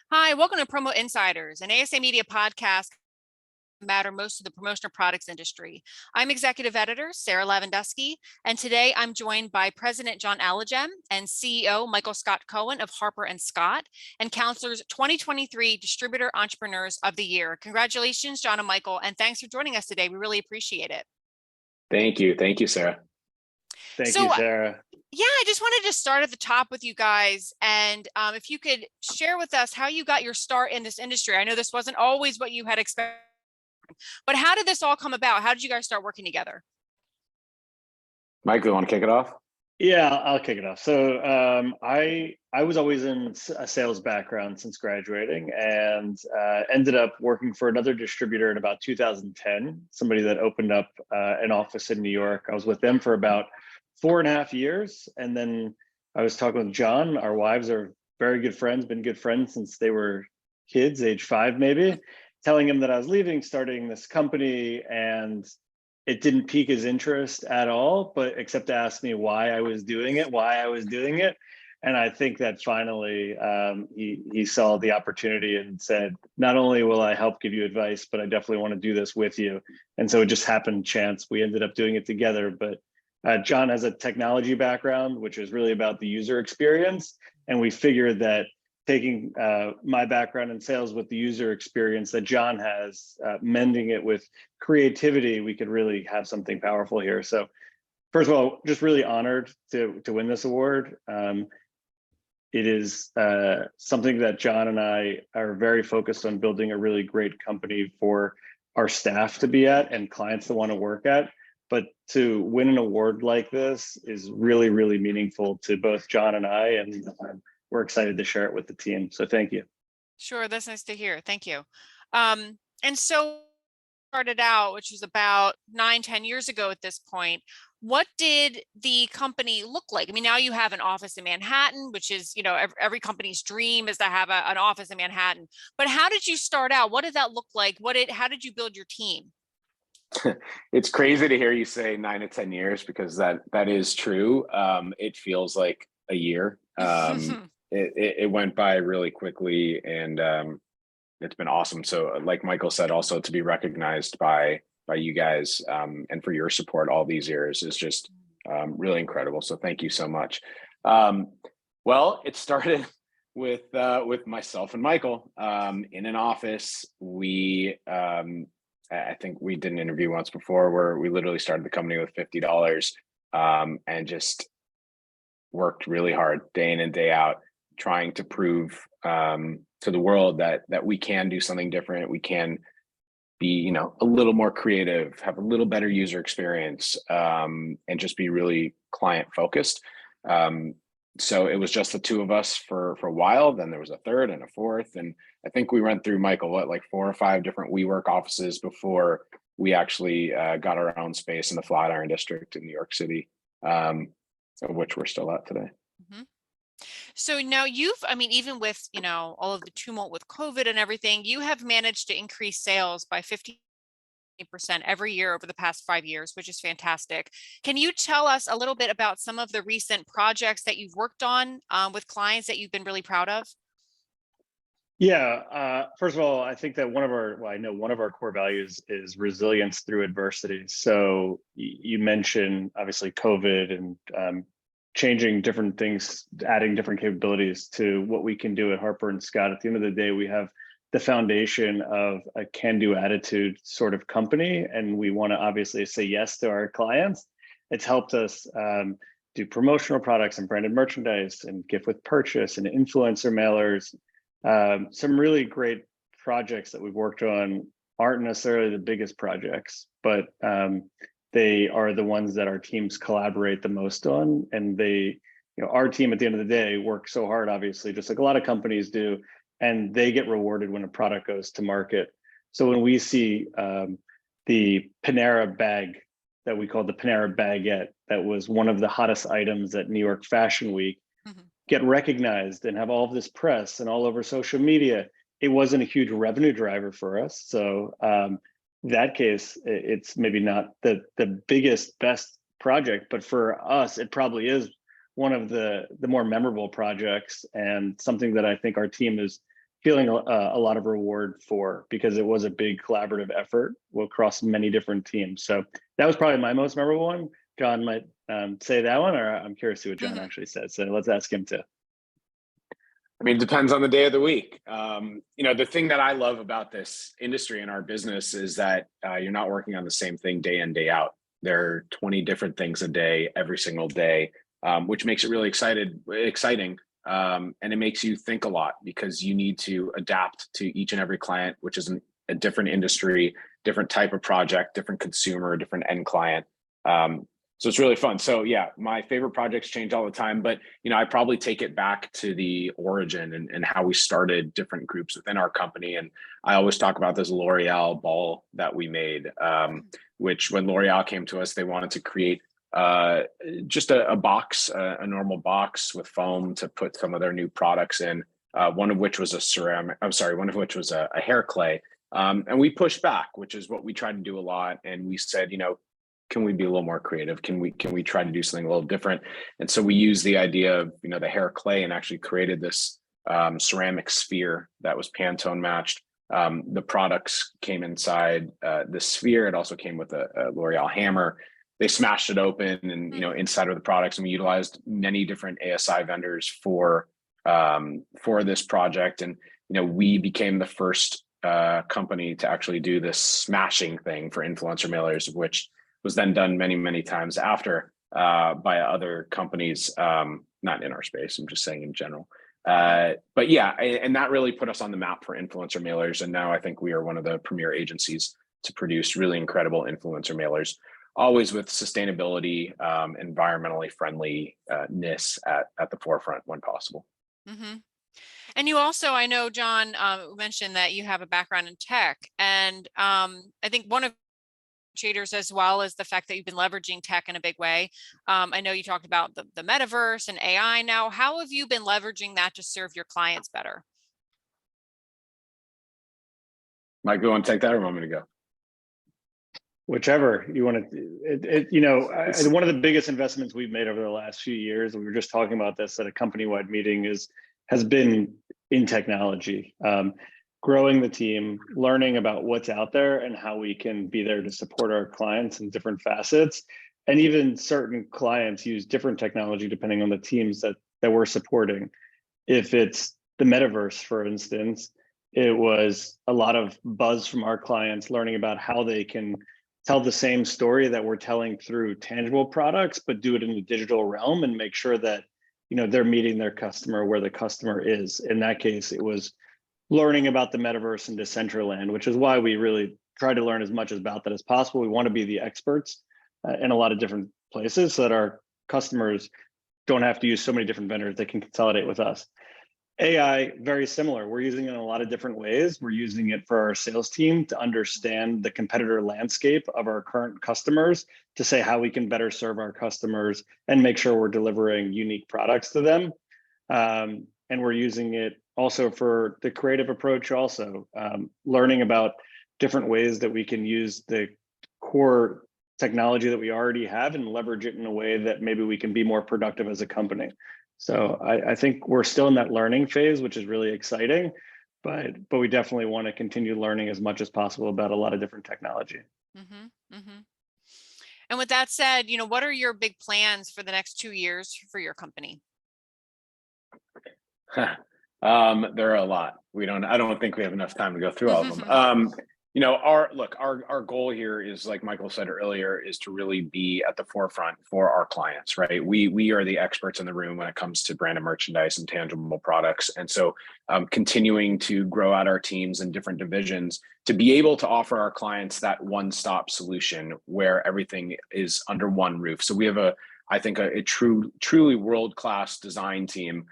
Hi, welcome to Promo Insiders, an ASA Media podcast that matter most to the promotional products industry. I'm executive editor Sarah Lavandusky, and today I'm joined by President John Alagem and CEO Michael Scott Cohen of Harper Scott, and Counselor's 2023 Distributor Entrepreneurs of the Year. Congratulations, John and Michael, and thanks for joining us today. We really appreciate it. Thank you. Thank you, Sarah. Thank you, Sarah. Yeah, I just wanted to start at the top with you guys. And if you could share with us how you got your start in this industry. I know this wasn't always what you had expected, but how did this all come about? How did you guys start working together? Mike, you want to kick it off? Yeah, I'll kick it off. So I was always in a sales background since graduating, and ended up working for another distributor in about 2010, somebody that opened up an office in New York. I was with them for about 4.5 years. And then I was talking with John. Our wives are very good friends, been good friends since they were kids, age 5 maybe, telling him that I was leaving, starting this company, and it didn't pique his interest at all, but except to ask me why I was doing it. And I think that finally he saw the opportunity and said, not only will I help give you advice, but I definitely want to do this with you. And so it just happened chance. We ended up doing it together, but John has a technology background, which is really about the user experience. And we figured that taking my background in sales with the user experience that John has, mending it with creativity, we could really have something powerful here. So first of all, just really honored to win this award. It is something that John and I are very focused on building a really great company for our staff to be at and clients to want to work at. But to win an award like this is really, really meaningful to both John and I, and we're excited to share it with the team. So thank you. Sure, that's nice to hear. Thank you. And so started out, which was about 9-10 years ago at this point. What did the company look like? I mean, now you have an office in Manhattan, which is, every company's dream is to have an office in Manhattan. But how did you start out? What did that look like? How did you build your team? It's crazy to hear you say 9 to 10 years because that is true. It feels like a year. It went by really quickly, and it's been awesome. So like Michael said, also to be recognized by you guys and for your support all these years is just really incredible. So thank you so much. Well, it started with myself and Michael in an office. I think we did an interview once before where we literally started the company with $50 and just worked really hard day in and day out, trying to prove to the world that we can do something different. We can be, a little more creative, have a little better user experience, and just be really client focused. So it was just the two of us for a while. Then there was a third and a fourth. And I think we went through, Michael, like 4 or 5 different WeWork offices before we actually got our own space in the Flatiron District in New York City, of which we're still at today. Mm-hmm. So now even with, all of the tumult with COVID and everything, you have managed to increase sales by 50% every year over the past 5 years, which is fantastic. Can you tell us a little bit about some of the recent projects that you've worked on with clients that you've been really proud of? Yeah, first of all, I think that one of our core values is resilience through adversity. So you mentioned obviously COVID and changing different things, adding different capabilities to what we can do at Harper and Scott. At the end of the day, we have the foundation of a can-do attitude sort of company, and we want to obviously say yes to our clients. It's helped us do promotional products and branded merchandise and gift with purchase and influencer mailers. Some really great projects that we've worked on aren't necessarily the biggest projects, but they are the ones that our teams collaborate the most on. And our team at the end of the day works so hard, obviously, just like a lot of companies do, and they get rewarded when a product goes to market. So when we see the Panera bag that we call the Panera baguette, that was one of the hottest items at New York Fashion Week, get recognized and have all of this press and all over social media, it wasn't a huge revenue driver for us. So that case, it's maybe not the biggest, best project, but for us, it probably is one of the more memorable projects, and something that I think our team is feeling a lot of reward for, because it was a big collaborative effort across many different teams. So that was probably my most memorable one. John might say that one, or I'm curious to see what John actually said. So let's ask him to. I mean, it depends on the day of the week. The thing that I love about this industry and our business is that you're not working on the same thing day in, day out. There are 20 different things a day, every single day, which makes it really exciting. And it makes you think a lot because you need to adapt to each and every client, which is a different industry, different type of project, different consumer, different end client. So it's really fun. So yeah, my favorite projects change all the time, but I probably take it back to the origin and how we started different groups within our company. And I always talk about this L'Oreal ball that we made, which when L'Oreal came to us, they wanted to create just a box, a normal box with foam to put some of their new products in. One of which was one of which was a hair clay. And we pushed back, which is what we try to do a lot. And we said, can we be a little more creative? Can we try to do something a little different? And so we used the idea of, the hair clay and actually created this ceramic sphere that was Pantone matched. The products came inside the sphere. It also came with a L'Oreal hammer. They smashed it open and, inside of the products, and we utilized many different ASI vendors for this project. And, we became the first company to actually do this smashing thing for influencer mailers, which was then done many, many times after by other companies, not in our space, I'm just saying in general. But yeah, and that really put us on the map for influencer mailers. And now I think we are one of the premier agencies to produce really incredible influencer mailers, always with sustainability, environmentally friendliness at the forefront when possible. Mm-hmm. And you also, I know, John, mentioned that you have a background in tech. And I think one of cheaters as well as the fact that you've been leveraging tech in a big way. I know you talked about the metaverse and AI now. How have you been leveraging that to serve your clients better? Mike, you want to take that or want me to go? Whichever you want to. One of the biggest investments we've made over the last few years, and we were just talking about this at a company-wide meeting, has been in technology. Growing the team, learning about what's out there and how we can be there to support our clients in different facets. And even certain clients use different technology depending on the teams that we're supporting. If it's the metaverse, for instance, it was a lot of buzz from our clients learning about how they can tell the same story that we're telling through tangible products, but do it in the digital realm and make sure that they're meeting their customer where the customer is. In that case, it was learning about the metaverse and Decentraland, which is why we really try to learn as much about that as possible. We want to be the experts in a lot of different places so that our customers don't have to use so many different vendors. They can consolidate with us. AI, very similar. We're using it in a lot of different ways. We're using it for our sales team to understand the competitor landscape of our current customers, to say how we can better serve our customers and make sure we're delivering unique products to them. And we're using it also for the creative approach, also learning about different ways that we can use the core technology that we already have and leverage it in a way that maybe we can be more productive as a company. So I think we're still in that learning phase, which is really exciting, but we definitely want to continue learning as much as possible about a lot of different technology. Mm-hmm, mm-hmm. And with that said, what are your big plans for the next 2 years for your company? There are a lot. I don't think we have enough time to go through all of them. Our goal here is, like Michael said earlier, is to really be at the forefront for our clients, right? We are the experts in the room when it comes to branded merchandise and tangible products. And so continuing to grow out our teams in different divisions to be able to offer our clients that one-stop solution where everything is under one roof. So we have a truly world-class design team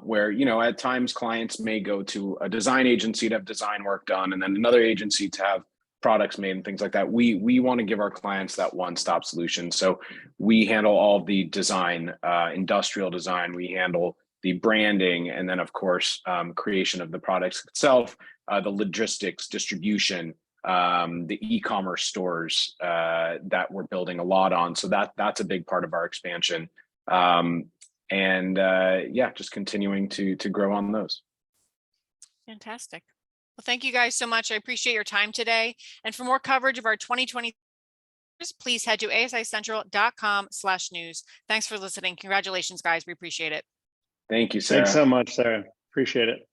where, at times clients may go to a design agency to have design work done and then another agency to have products made and things like that. We want to give our clients that one-stop solution. So we handle all of the design, industrial design, we handle the branding, and then of course, creation of the products itself, the logistics, distribution, the e-commerce stores that we're building a lot on. So that's a big part of our expansion. Just continuing to grow on those. Fantastic. Well, thank you guys so much. I appreciate your time today. And for more coverage of our 2020, please head to asicentral.com/news. Thanks for listening. Congratulations, guys. We appreciate it. Thank you, Sarah. Thanks so much, Sarah. Appreciate it.